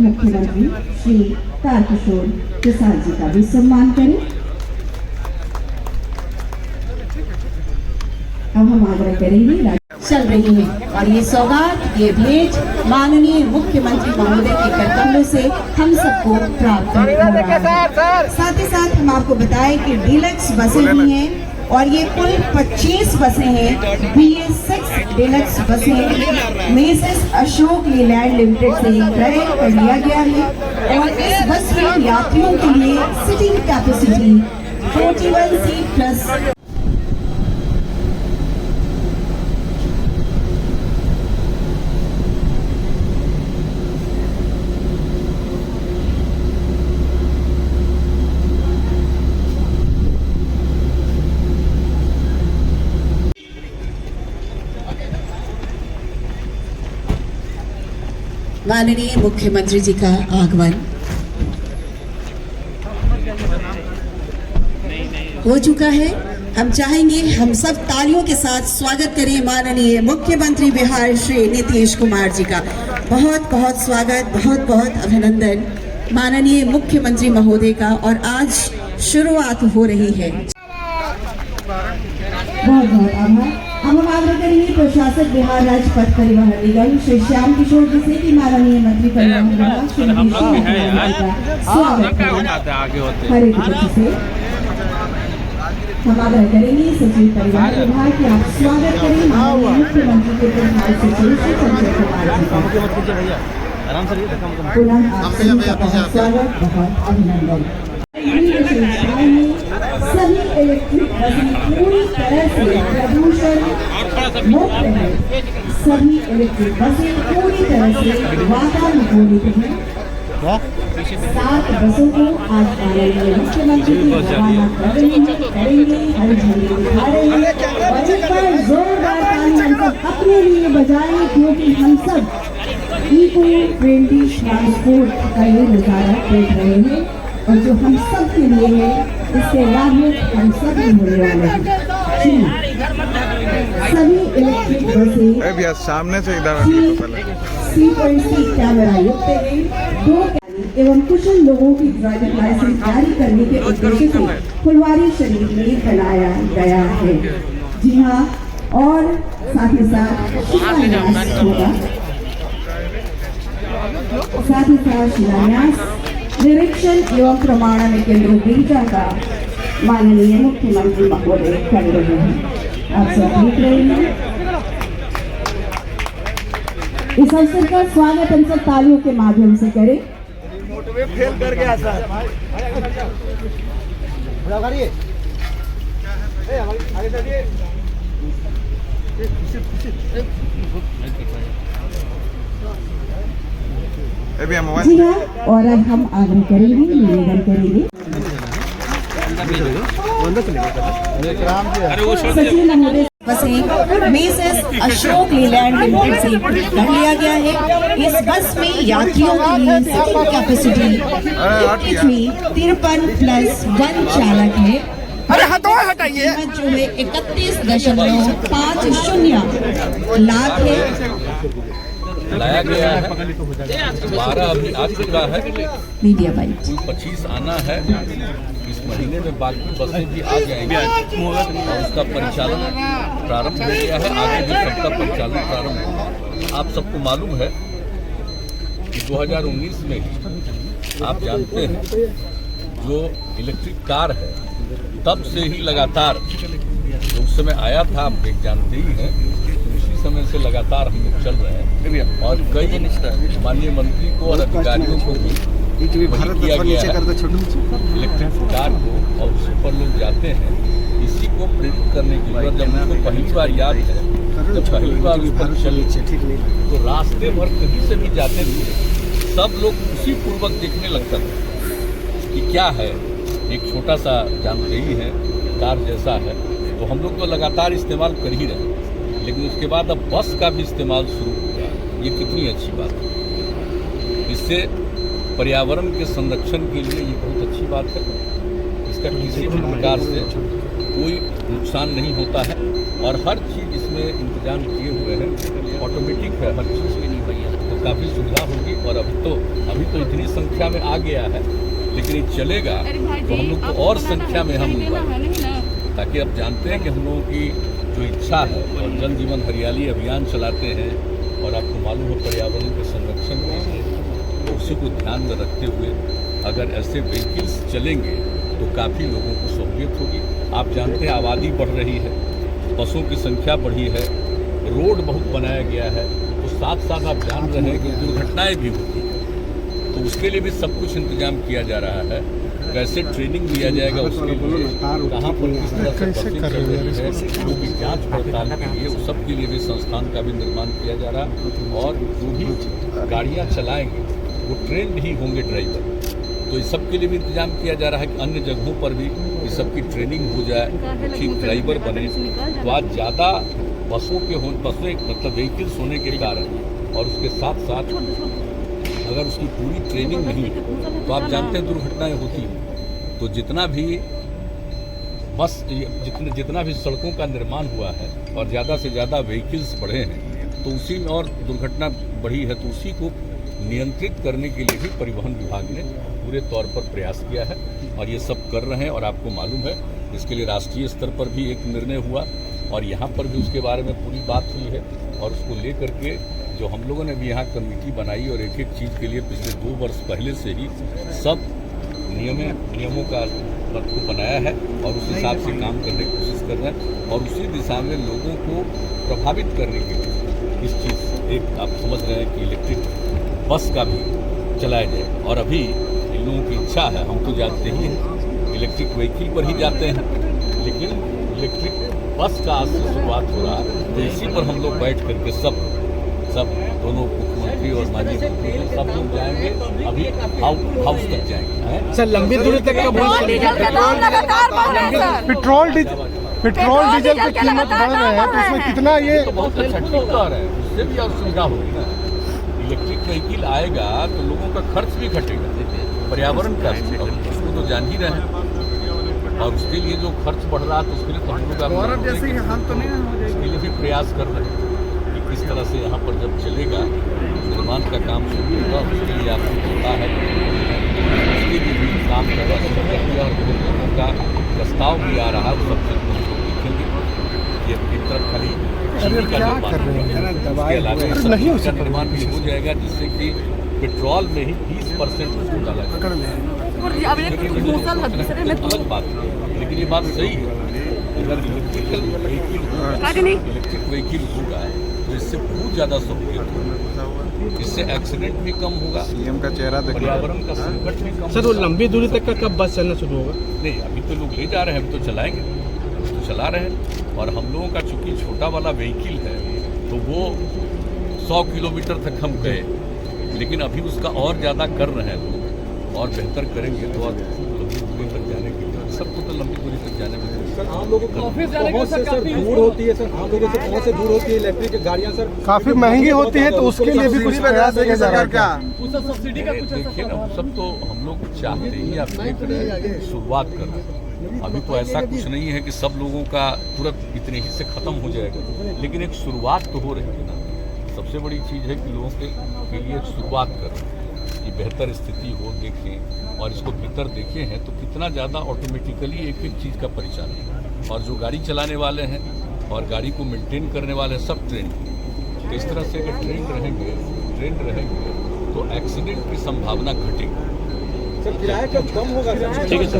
मुख्यमंत्री श्री तारकिशोर प्रसाद जी का भी सम्मान करें। अब हम आग्रह करेंगे चल रही है और ये सौगात, ये भेंट माननीय मुख्यमंत्री महोदय के कर्तव्यों से हम सबको प्राप्त हो रहा है। साथ ही साथ हम आपको बताएं कि डीलक्स बसें भी हैं और ये कुल 25 बसें हैं। BS6 डीलक्स बसें मेसेस अशोक लीलैंड लिमिटेड से क्रय कर लिया गया है और इस बस में यात्रियों के लिए सीटिंग कैपेसिटी 41 सीट प्लस माननीय मुख्यमंत्री जी का आगमन हो चुका है। हम चाहेंगे हम सब तालियों के साथ स्वागत करें माननीय मुख्यमंत्री बिहार श्री नीतीश कुमार जी का। बहुत बहुत स्वागत, बहुत बहुत अभिनंदन माननीय मुख्यमंत्री महोदय का। और आज शुरुआत हो रही है। बहुत बहुत आभार। अब हम आग्रह करेंगे प्रशासक बिहार राज्य पथ परिवहन निगम श्री श्याम किशोर जी से कि माननीय मंत्री परिवहन विभाग श्री स्वागत हरे कृष्ण से। हम आग्रह करेंगे सचिव परिवहन विभाग की आप स्वागत करें माननीय मुख्यमंत्री के प्रधान सचिव श्री संजय कुमार जी का। पुनः आप सभी का बहुत स्वागत, बहुत अभिनंदन। सभी इलेक्ट्रिक बसें पूरी तरह से प्रदूषण मुक्त है। सभी इलेक्ट्रिक बसें पूरी तरह से वातानुकूलित हैं। 7 बसों को आज माननीय मुख्यमंत्री जी रवाना करेंगे, हरी झंडी दिखा रहे हैं और एक बार जोरदार ताली हम सब अपने लिए बजाएं क्योंकि हम सब इको फ्रेंडली ट्रांसपोर्ट का ये नजारा देख रहे हैं और जो हम सब के लिए है इसके लाभ हम सब होने वाले हैं। सभी इलेक्ट्रिक बसें सामने से इधर C.C कैमरा युक्त है। 2 एवं कुशल लोगों की ड्राइविंग लाइसेंस जारी करने के उद्देश्य से फुलवारी शरीफ में बनाया गया है। जी हाँ, और साथ ही साथ शिलान्यास होगा। साथ ही साथ शिलान्यास निरीक्षण एवं प्रमाणन केंद्र बीटा का माननीय मुख्यमंत्री महोदय कर रहे हैं। आप सब देख रहे हैं। इस अवसर का स्वागत हम सब तालियों के माध्यम से करें। फेल कर गया सर। जी हाँ, और अब हम आग्रह करेंगे, निवेदन करेंगे सचिव महोदय बसें मेसेस अशोक लीलैंड लिमिटेड से कर लिया गया है। इस बस में यात्रियों के लिए सीटिंग कैपेसिटी 53 प्लस 1 चालक है। अरे हटाइए जो है 31.50 लाख है। लाया गया है 12 अभी आ चुका है। मीडिया बाइट 25 आना है। इस महीने में बाकी बसें भी आ जाएंगी और उसका परिचालन प्रारंभ हो गया है। आगे भी सबका परिचालन प्रारंभ होगा। आप सबको मालूम है कि 2019 में ही आप जानते हैं जो इलेक्ट्रिक कार है तब से ही लगातार जो उस समय आया था आप देख जानते ही हैं, समय से लगातार हम लोग चल रहे हैं और कई माननीय मंत्री को और अधिकारियों को भी किया गया है इलेक्ट्रिक कार को और उसी पर लोग जाते हैं। इसी को प्रेरित करने की वजह जब उनको पहली बार याद है, जब पहली बार उस पर चले तो रास्ते भर कहीं से भी जाते थे सब लोग खुशी पूर्वक देखने लगता था कि क्या है, एक छोटा सा जानते ही है कार जैसा है। तो हम लोग तो लगातार इस्तेमाल कर ही रहे हैं, लेकिन उसके बाद अब बस का भी इस्तेमाल शुरू हो गया। ये कितनी अच्छी बात है। इससे पर्यावरण के संरक्षण के लिए ये बहुत अच्छी बात है। इसका किसी भी प्रकार से कोई नुकसान नहीं होता है और हर चीज़ इसमें इंतजाम किए हुए हैं, ऑटोमेटिक है हर चीज़। तो काफ़ी सुविधा होगी। और अभी तो इतनी संख्या में आ गया है, लेकिन ये चलेगा तो हम लोग को और संख्या में हम ताकि आप जानते हैं कि हम लोगों की जो इच्छा है और जल जीवन हरियाली अभियान चलाते हैं और आपको मालूम है पर्यावरण के संरक्षण के लिए, तो उसी को ध्यान में रखते हुए अगर ऐसे व्हीकल्स चलेंगे तो काफ़ी लोगों को सहूलियत होगी। आप जानते हैं आबादी बढ़ रही है, बसों की संख्या बढ़ी है, रोड बहुत बनाया गया है, तो साथ साथ आप जान रहे हैं कि दुर्घटनाएं भी होती हैं। तो उसके लिए भी सब कुछ इंतजाम किया जा रहा है। कैसे ट्रेनिंग दिया जाएगा उसके लिए, कहाँ पर किस तरह से बसें चल रही है, क्योंकि जाँच पड़ताल के लिए उस सब के लिए भी संस्थान का भी निर्माण किया जा रहा है। और जो भी गाड़ियाँ चलाएंगे वो ट्रेंड ही होंगे ड्राइवर, तो इस सब के लिए भी इंतजाम किया जा रहा है कि अन्य जगहों पर भी इस सब की ट्रेनिंग हो जाए, ठीक ड्राइवर बने। तो आज ज़्यादा बसें मतलब व्हीकल्स होने के कारण और उसके साथ साथ अगर उसकी पूरी ट्रेनिंग नहीं तो आप जानते हैं दुर्घटनाएं होती हैं। तो जितना भी जितना भी सड़कों का निर्माण हुआ है और ज़्यादा से ज़्यादा व्हीकल्स बढ़े हैं, तो उसी में और दुर्घटना बढ़ी है, तो उसी को नियंत्रित करने के लिए भी परिवहन विभाग ने पूरे तौर पर प्रयास किया है और ये सब कर रहे हैं। और आपको मालूम है इसके लिए राष्ट्रीय स्तर पर भी एक निर्णय हुआ और यहाँ पर भी उसके बारे में पूरी बात हुई है। और उसको लेकर के जो हम लोगों ने भी यहाँ कमेटी बनाई और एक एक चीज़ के लिए पिछले 2 वर्ष पहले से ही सब नियमों का को बनाया है और उस हिसाब से काम करने की कोशिश कर रहे हैं। और उसी दिशा में लोगों को प्रभावित करने के लिए इस चीज़ एक आप समझ रहे हैं कि इलेक्ट्रिक बस का भी चलाया जाए। और अभी इन लोगों की इच्छा है, हम तो जानते ही हैं इलेक्ट्रिक व्हीकल पर ही जाते हैं, लेकिन इलेक्ट्रिक बस का आज से शुरुआत हो रहा है। तो इसी पर हम लोग बैठ करके सब दोनों मुख्यमंत्री और माननीय मुख्यमंत्री सब लोग जाएंगे, अभी हाउस तक जाएंगे। सर लंबी दूरी तक का पेट्रोल डीजल की कीमत बढ़ रहे हैं, तो इसमें कितना ये तो बहुत अच्छा ठीक कह रहे हैं, उससे भी और सुविधा होगी ना। इलेक्ट्रिक व्हीकल आएगा तो लोगों का खर्च भी घटेगा, पर्यावरण का उसको तो जान ही रहे हैं। और उसके लिए जो खर्च बढ़ रहा है तो उसके लिए तो हम लोग उसके लिए भी प्रयास कर रहे हैं कि किस तरह से यहाँ पर जब चलेगा निर्माण का काम शुरू होगा, उसके लिए आपको पता है उसके लिए भी काम करना शुरू कर दिया और बहुत लोगों का प्रस्ताव भी आ रहा है। सब चीज़ हम लोग देखेंगे। ये एक तरफ खाली चीनी का निर्माण, इसके अलावा निर्माण भी हो जाएगा जिससे कि पेट्रोल में ही 20% उसको डाला जाएगा। अलग बात है, लेकिन ये बात सही है। अगर इलेक्ट्रिक व्हीकल होगा तो इससे बहुत ज़्यादा सहूलियत होगी, इससे एक्सीडेंट भी कम होगा, सीएम का चेहरा पर्यावरण का संकट भी कम। सर वो लंबी दूरी तक का कब बस चलना शुरू होगा? नहीं, अभी तो लोग ले जा रहे हैं, अभी तो चलाएंगे, तो चला रहे हैं। और हम लोगों का चूँकि छोटा वाला व्हीकल है तो वो 100 किलोमीटर तक हम गए, लेकिन अभी उसका और ज़्यादा कर रहे हैं लोग और बेहतर करेंगे तो और लंबी दूरी तक जाने के लिए सबको तो लंबी दूरी तक जाने में आम लोगों को ऑफिस जाने के सर काफी दूर होती है। सर आम लोगों से बहुत से दूर होती है इलेक्ट्रिक गाड़ियाँ सर, काफी महंगी होती है, तो उसके लिए भी कुछ प्रयास किया जा रहा है। कुछ सब्सिडी का कुछ देखिए ना, सब तो हम लोग चाहते ही आप देख रहे हैं शुरुआत कर रहे हैं। अभी तो ऐसा कुछ नहीं है कि सब लोगों का तुरंत इतने ही से ख़त्म हो जाएगा, लेकिन एक शुरुआत तो हो रही है ना। सबसे बड़ी चीज़ है कि लोगों के लिए एक शुरुआत कर रहे हैं कि बेहतर स्थिति हो, देखें और इसको भीतर देखे हैं तो कितना ज़्यादा ऑटोमेटिकली एक एक चीज़ का परिचालन। और जो गाड़ी चलाने वाले हैं और गाड़ी को मेंटेन करने वाले हैं सब ट्रेंड। तो इस तरह से अगर ट्रेंड रहेंगे तो एक्सीडेंट की संभावना घटेगी। सर किराया कब कम होगा? ठीक है सर।